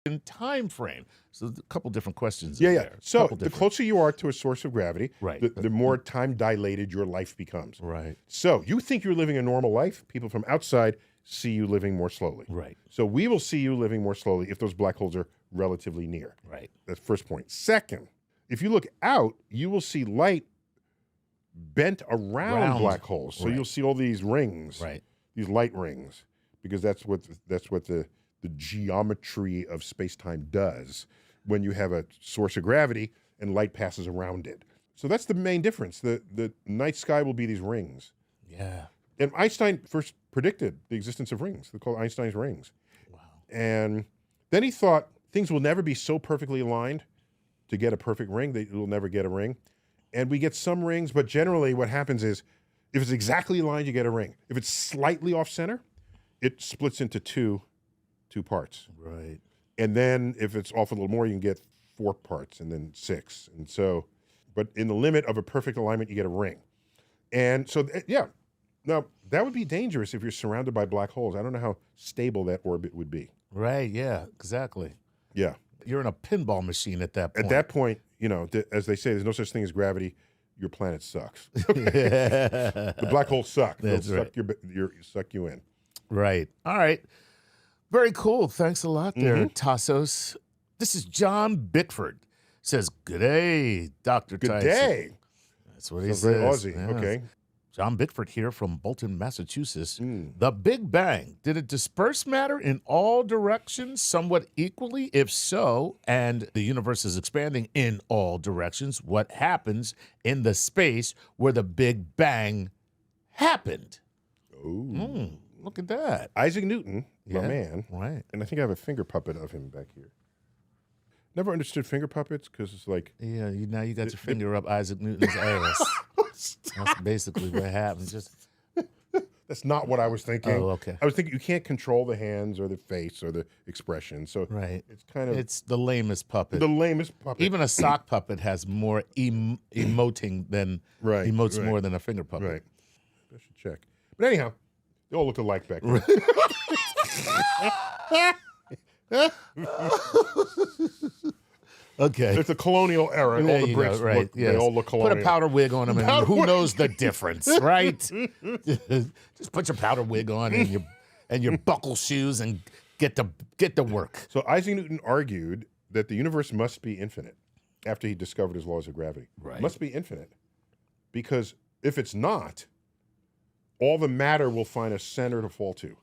in time frame. So a couple different questions. Yeah, in yeah. there. So Couple the different- closer you are to a source of gravity, Right. the more time dilated your life becomes. Right. So you think you're living a normal life. People from outside see you living more slowly. Right. So we will see you living more slowly if those black holes are relatively near. Right. That's the first point. Second, if you look out, you will see light bent around black holes. So Right. you'll see all these rings, Right. these light rings, because that's what the geometry of space-time does when you have a source of gravity and light passes around it. So that's the main difference. The night sky will be these rings. Yeah. And Einstein first predicted the existence of rings. They're called Einstein's rings. Wow. And then he thought things will never be so perfectly aligned to get a perfect ring. They will never get a ring. And we get some rings, but generally what happens is if it's exactly aligned, you get a ring. If it's slightly off center, it splits into two parts. Right. And then if it's off a little more, you can get 4 parts and then 6. And so, but in the limit of a perfect alignment, you get a ring. And so, yeah. Now, that would be dangerous if you're surrounded by black holes. I don't know how stable that orbit would be. Right. Yeah. Exactly. Yeah. You're in a pinball machine at that point. At that point, you know, as they say, there's no such thing as gravity. Your planet sucks. The black holes suck. That's They'll right. suck you in. Right. All right. Very cool. Thanks a lot there, Mm-hmm. Tassos. This is John Bickford. Says, good day, Dr. Good Tyson. day. That's what he Sounds very says. Aussie. Yeah. Okay. John Bickford here from Bolton, Massachusetts. Mm. The Big Bang, did it disperse matter in all directions somewhat equally? If so, and the universe is expanding in all directions, what happens in the space where the Big Bang happened? Oh. Look at that. Isaac Newton, my Yeah. man, Right. and I think I have a finger puppet of him back here. Never understood finger puppets because it's like, Yeah, now you got your finger up Isaac Newton's ass. That's basically what happened. Just that's not what I was thinking. Oh, okay. I was thinking you can't control the hands or the face or the expression. So right. it's kind of It's the lamest puppet. the lamest puppet. Even a sock puppet has more emoting than Right, emotes right. more than a finger puppet. Right. I should check. But anyhow, they all look alike back then. Okay. It's a colonial era. And There all the you bricks go, right? look, Yes. they all look colonial. Put a powder wig on them, and who knows the difference, right? Just put your powder wig on and your buckle shoes and get to work. So Isaac Newton argued that the universe must be infinite after he discovered his laws of gravity. Right. Must be infinite. Because if it's not, all the matter will find a center to fall to.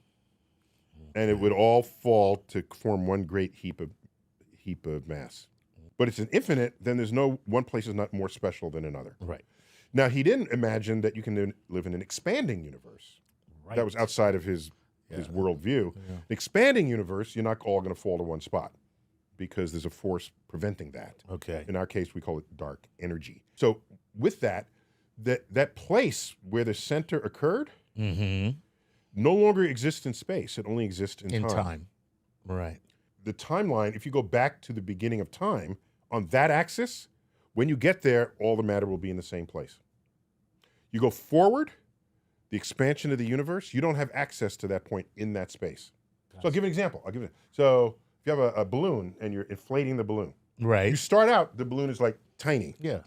And it would all fall to form one great heap of mass. But it's an infinite, then there's no one place is not more special than another. Right. Now, he didn't imagine that you can live in an expanding universe. Right. That was outside of his worldview. An expanding universe, you're not all going to fall to one spot because there's a force preventing that. Okay. In our case, we call it dark energy. So with that place where the center occurred no longer exists in space. It only exists in time. Right. The timeline, if you go back to the beginning of time, on that axis, when you get there, all the matter will be in the same place. You go forward, the expansion of the universe, you don't have access to that point in that space. So I'll give an example. So if you have a balloon and you're inflating the balloon, Right. you start out, the balloon is like tiny, Yeah.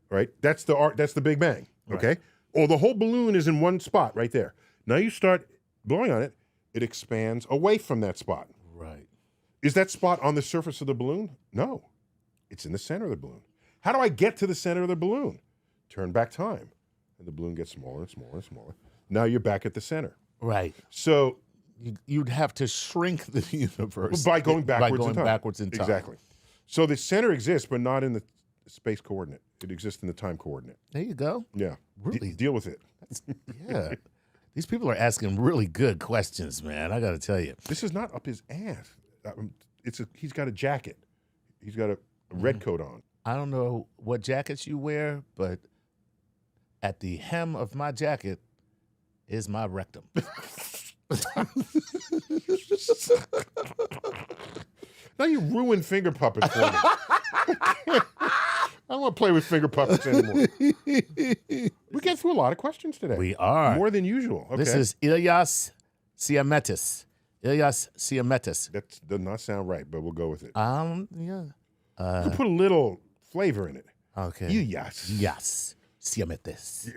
right? That's the Big Bang, okay? Or the whole balloon is in one spot right there. Now you start blowing on it, it expands away from that spot. Right. Is that spot on the surface of the balloon? No. It's in the center of the balloon. How do I get to the center of the balloon? Turn back time. And the balloon gets smaller and smaller and smaller. Now you're back at the center. Right. So You'd have to shrink the universe by going backwards by going in time. backwards in time. Exactly. So the center exists, but not in the space coordinate. It exists in the time coordinate. There you go. Yeah. Really? Deal with it. Yeah. These people are asking really good questions, man. I got to tell you. This is not up his ass. He's got a jacket. He's got a red coat on. I don't know what jackets you wear, but at the hem of my jacket is my rectum. Now you ruined finger puppets for me. I don't want to play with finger puppets anymore. We get through a lot of questions today. We are. More than usual. Okay. This is Ilyas Siametis. Ilias Siametis. That does not sound right, but we'll go with it. Yeah. You can put a little flavor in it. Okay. Ilias. Yes. Siametis.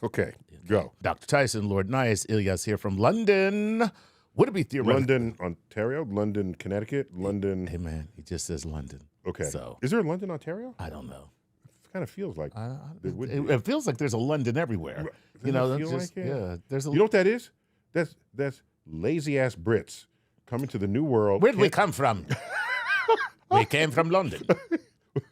Okay, go. Dr. Tyson, Lord Nice, Ilias here from London. Would it be theoretical? London, Ontario, London, Connecticut, London. Hey, man, he just says London. Okay. So, Is there a London, Ontario? I don't know. It kind of feels like there would be. It feels like there's a London everywhere. Doesn't it feel that's just, like it? yeah. There's a. You know what that is? That's lazy ass Brits coming to the new world. Where'd we come from? We came from London.